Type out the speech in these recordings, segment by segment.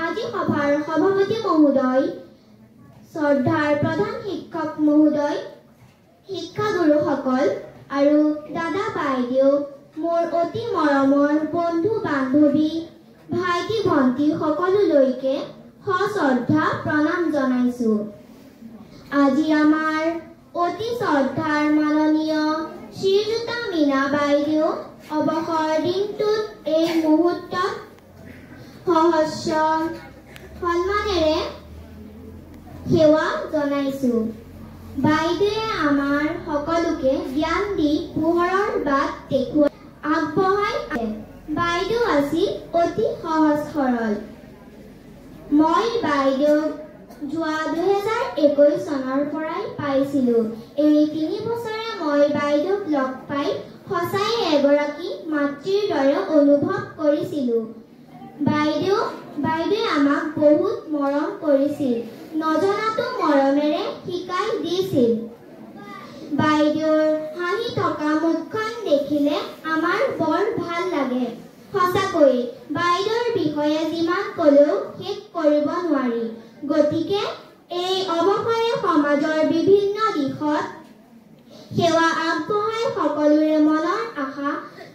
আজি সভাৰ সভাপতি মহোদয়, শ্ৰদ্ধাৰ প্ৰধান শিক্ষক মহোদয়, শিক্ষাগুৰুসকল আৰু দাদা বাইদেউ, মোৰ অতি মৰমৰ বন্ধু বান্ধৱী, ভাইটি ভণ্টি সকলোলৈকে সশ্ৰদ্ধা প্ৰণাম জনাইছো। আজি আমাৰ অতি শ্ৰদ্ধাৰ মাননীয় শ্ৰীযুতা মীনা বাইদেউ অৱসৰ দিনটোত এই মুহূৰ্তত সহস্ৰ সন্মানেৰে সেৱা জনাইছো। বাইদেৱে আমাৰ সকলোকে জ্ঞান দি পোহৰৰ বাট দেখুৱাই আগবঢ়াই আছে। বাইদেউ আছিল অতি সহজ সৰল। মই বাইদেউক যোৱা 2021 চনৰ পৰাই পাইছিলো। এই 3 বছৰে মই বাইদেউক লগ পাই সঁচাই এগৰাকী মাতৃৰ দৰে অনুভৱ কৰিছিলো। বাইদেৱে আমাক বহুত মৰম কৰিছিল, নজনাটো মৰমেৰে শিকাই দিছিল। বাইদেউৰ হাঁহি থকা মুখখন দেখিলে আমাৰ বৰ ভাল লাগে। সঁচাকৈ বাইদেউৰ বিষয়ে যিমান ক'লেও শেষ কৰিব নোৱাৰি। গতিকে এই অৱসৰে সমাজৰ বিভিন্ন দিশত সেৱা আগবঢ়াই সকলোৰে মনৰ আশা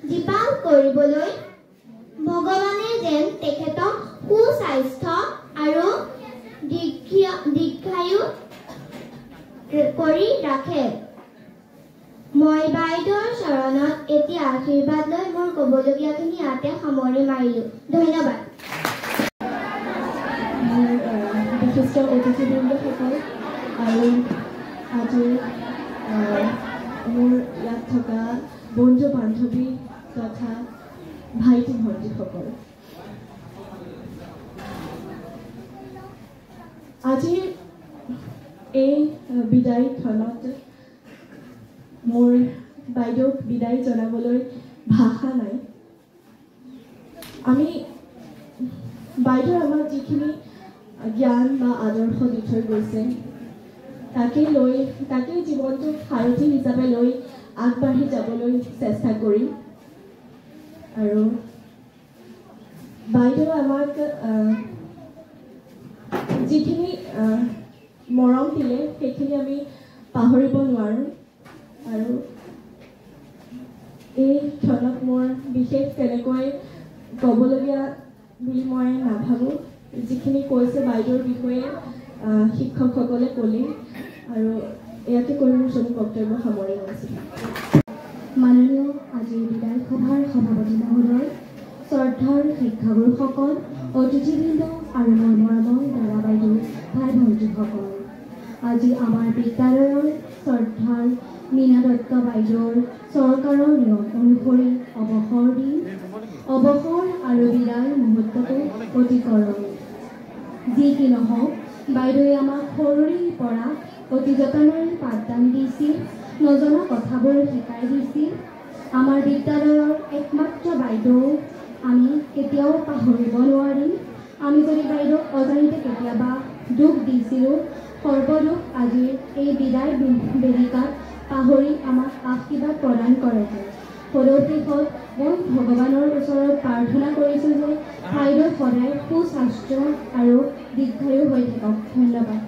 জীপাল কৰিবলৈ ভগৱানে যেন তেখেতক সুস্বাস্থ্য আৰু দীৰ্ঘায়ু কৰি ৰাখে। মই বাইদেউৰ চৰণত এতিয়া আশীৰ্বাদ লৈ মোৰ ক'বলগীয়াখিনি ইয়াতে সামৰি মাৰিলো। ধন্যবাদ। বিশিষ্ট অতিথিবৃন্দসকল আৰু আজি মোৰ ইয়াত থকা বন্ধু বান্ধৱী তথা ভাইটি ভণ্টিসকল, আজিৰ এই বিদায় ক্ষণত মোৰ বাইদেউক বিদায় জনাবলৈ ভাষা নাই। আমি বাইদেউ আমাক যিখিনি জ্ঞান বা আদৰ্শ দি থৈ গৈছে তাকেই জীৱনটোক সাৰথি হিচাপে লৈ আগবাঢ়ি যাবলৈ চেষ্টা কৰিম। আৰু বাইদেউ আমাক যিখিনি মৰম দিলে সেইখিনি আমি পাহৰিব নোৱাৰোঁ। আৰু এই ক্ষণত মোৰ বিশেষ তেনেকৈ ক'বলগীয়া বুলি মই নাভাবোঁ। যিখিনি কৈছে বাইদেউৰ বিষয়ে শিক্ষকসকলে ক'লেই, আৰু ইয়াতে কৰি মোৰ চমু বক্তব্য সামৰি লৈছোঁ। মাননীয় আজিৰ বিদায় সভাৰ সভাপতি মহোদয়, শ্ৰদ্ধাৰ শিক্ষাগুৰুসকল, অতিথিবৃন্দ আৰু মোৰ মৰমৰ দাদা বাইদেউ, ভাই ভণ্টিসকল, আজি আমাৰ বিদ্যালয়ৰ শ্ৰদ্ধাৰ মীনা দত্ত বাইদেউৰ চৰকাৰৰ নিয়ম অনুসৰি অৱসৰ দিন, অৱসৰ আৰু বিদায় মুহূৰ্তটো অতি কৰণ। যি কি নহওক, বাইদেৱে আমাক সৰুৰে পৰা অতি যতনেৰে পাঠদান দিছিল, নজনা কথাবোৰ শিকাই দিছিল। আমাৰ বিদ্যালয়ৰ একমাত্ৰ বাইদেউ আমি কেতিয়াও পাহৰিব নোৱাৰিম। আমি যদি বাইদেউক অজানিতে কেতিয়াবা দুখ দিছিলোঁ, সৰ্বদুখ আজিৰ এই বিদায় বেদিকাত পাহৰি আমাক আশীৰ্বাদ প্ৰদান কৰে। সদৌশেষত মই ভগৱানৰ ওচৰত প্ৰাৰ্থনা কৰিছোঁ যে বাইদেউ সদায় সুস্বাস্থ্য আৰু দীৰ্ঘায়ু হৈ থাকক। ধন্যবাদ।